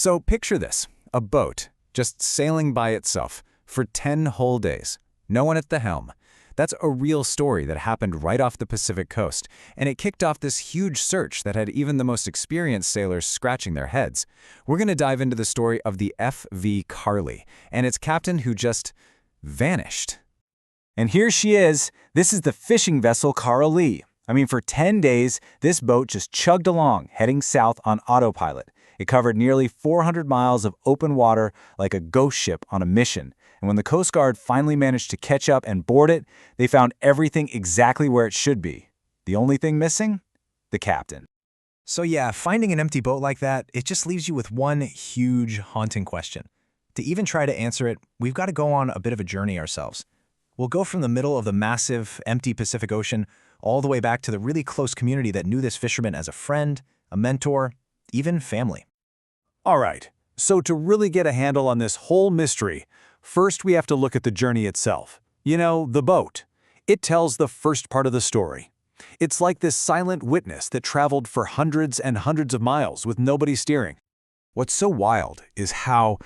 So picture this, a boat, just sailing by itself for 10 whole days. No one at the helm. That's a real story that happened right off the Pacific coast, and it kicked off this huge search that had even the most experienced sailors scratching their heads. We're going to dive into the story of the FV Karolee and its captain who just vanished. And here she is. This is the fishing vessel Karolee. For 10 days, this boat just chugged along, heading south on autopilot. It covered nearly 400 miles of open water like a ghost ship on a mission. And when the Coast Guard finally managed to catch up and board it, they found everything exactly where it should be. The only thing missing? The captain. So yeah, finding an empty boat like that, it just leaves you with one huge, haunting question. To even try to answer it, we've got to go on a bit of a journey ourselves. We'll go from the middle of the massive, empty Pacific Ocean all the way back to the really close community that knew this fisherman as a friend, a mentor, even family. All right, so to really get a handle on this whole mystery, first we have to look at the journey itself. The boat. It tells the first part of the story. It's like this silent witness that traveled for hundreds and hundreds of miles with nobody steering. What's so wild is how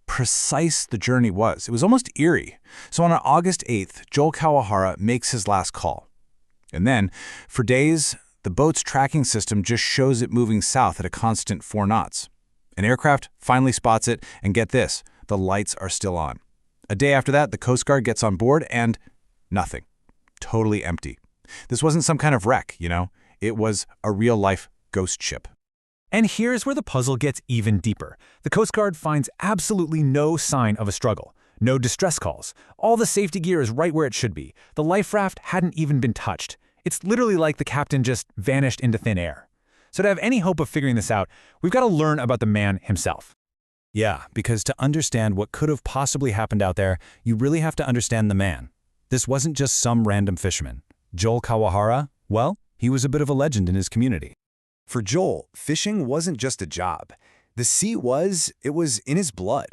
precise the journey was. It was almost eerie. So on August 8th, Joel Kawahara makes his last call. And then, for days, the boat's tracking system just shows it moving south at a constant 4 knots. An aircraft finally spots it, and get this, the lights are still on. A day after that, the Coast Guard gets on board, and nothing. Totally empty. This wasn't some kind of wreck, It was a real-life ghost ship. And here's where the puzzle gets even deeper. The Coast Guard finds absolutely no sign of a struggle. No distress calls. All the safety gear is right where it should be. The life raft hadn't even been touched. It's literally like the captain just vanished into thin air. So to have any hope of figuring this out, we've got to learn about the man himself. Yeah, because to understand what could have possibly happened out there, you really have to understand the man. This wasn't just some random fisherman. Joel Kawahara, well, he was a bit of a legend in his community. For Joel, fishing wasn't just a job. The sea it was in his blood.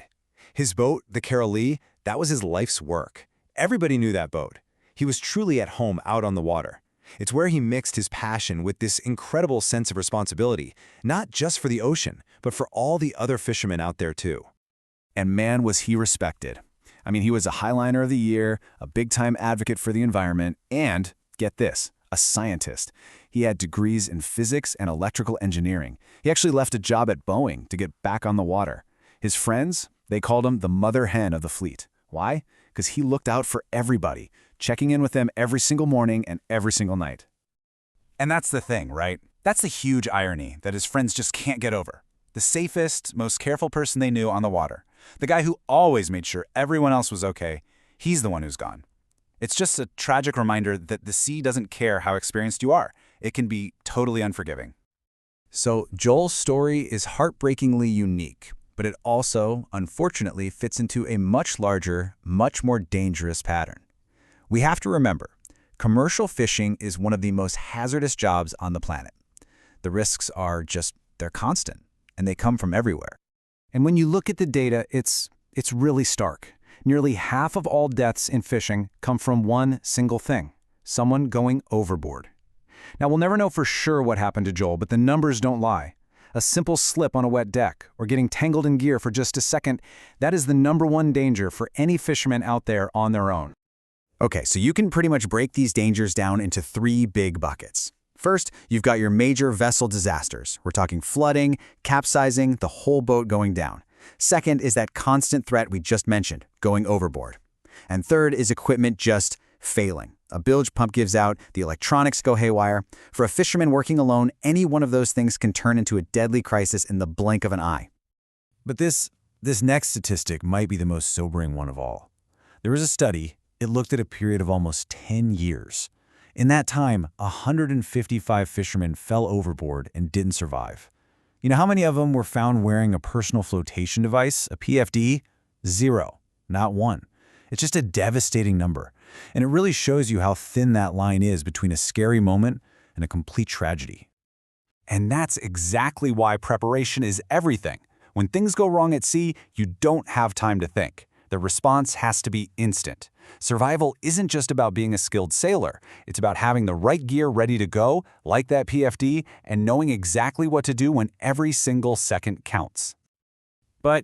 His boat, the Karolee, that was his life's work. Everybody knew that boat. He was truly at home out on the water. It's where he mixed his passion with this incredible sense of responsibility, not just for the ocean, but for all the other fishermen out there too. And man, was he respected. He was a Highliner of the Year, a big-time advocate for the environment, and, get this, a scientist. He had degrees in physics and electrical engineering. He actually left a job at Boeing to get back on the water. His friends, they called him the mother hen of the fleet. Why? Because he looked out for everybody, checking in with them every single morning and every single night. And that's the thing, right? That's the huge irony that his friends just can't get over. The safest, most careful person they knew on the water. The guy who always made sure everyone else was okay, he's the one who's gone. It's just a tragic reminder that the sea doesn't care how experienced you are. It can be totally unforgiving. So Joel's story is heartbreakingly unique, but it also, unfortunately, fits into a much larger, much more dangerous pattern. We have to remember, commercial fishing is one of the most hazardous jobs on the planet. The risks are they're constant, and they come from everywhere. And when you look at the data, it's really stark. Nearly half of all deaths in fishing come from one single thing, someone going overboard. Now, we'll never know for sure what happened to Joel, but the numbers don't lie. A simple slip on a wet deck, or getting tangled in gear for just a second, that is the #1 danger for any fisherman out there on their own. Okay, so you can pretty much break these dangers down into 3 big buckets. First, you've got your major vessel disasters. We're talking flooding, capsizing, the whole boat going down. Second is that constant threat we just mentioned, going overboard. And third is equipment just failing. A bilge pump gives out, the electronics go haywire. For a fisherman working alone, any one of those things can turn into a deadly crisis in the blink of an eye. But this next statistic might be the most sobering one of all. There was a study, it looked at a period of almost 10 years. In that time, 155 fishermen fell overboard and didn't survive. You know how many of them were found wearing a personal flotation device, a PFD? 0, not 1. It's just a devastating number, and it really shows you how thin that line is between a scary moment and a complete tragedy. And that's exactly why preparation is everything. When things go wrong at sea, you don't have time to think. The response has to be instant. Survival isn't just about being a skilled sailor. It's about having the right gear ready to go, like that PFD, and knowing exactly what to do when every single second counts. But,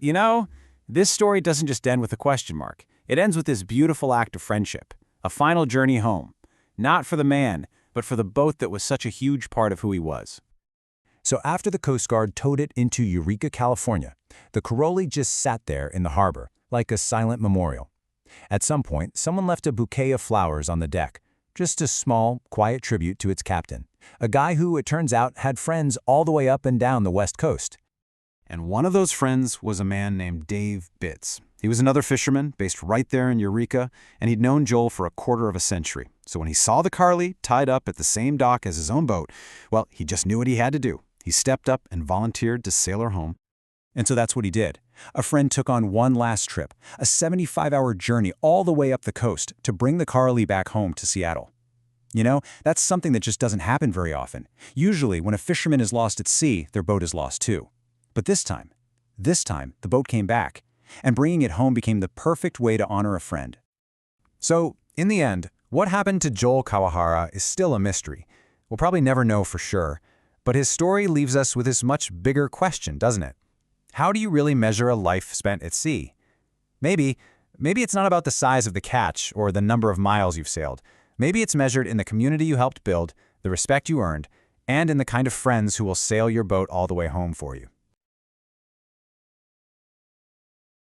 this story doesn't just end with a question mark. It ends with this beautiful act of friendship, a final journey home. Not for the man, but for the boat that was such a huge part of who he was. So after the Coast Guard towed it into Eureka, California, the Karolee just sat there in the harbor, like a silent memorial. At some point, someone left a bouquet of flowers on the deck, just a small, quiet tribute to its captain, a guy who, it turns out, had friends all the way up and down the West Coast. And one of those friends was a man named Dave Bitts. He was another fisherman based right there in Eureka, and he'd known Joel for a quarter of a century. So when he saw the Karolee tied up at the same dock as his own boat, well, he just knew what he had to do. He stepped up and volunteered to sail her home. And so that's what he did. A friend took on one last trip, a 75-hour journey all the way up the coast to bring the Karolee back home to Seattle. That's something that just doesn't happen very often. Usually, when a fisherman is lost at sea, their boat is lost too. But this time, the boat came back, and bringing it home became the perfect way to honor a friend. So, in the end, what happened to Joel Kawahara is still a mystery. We'll probably never know for sure, but his story leaves us with this much bigger question, doesn't it? How do you really measure a life spent at sea? Maybe it's not about the size of the catch or the number of miles you've sailed. Maybe it's measured in the community you helped build, the respect you earned, and in the kind of friends who will sail your boat all the way home for you.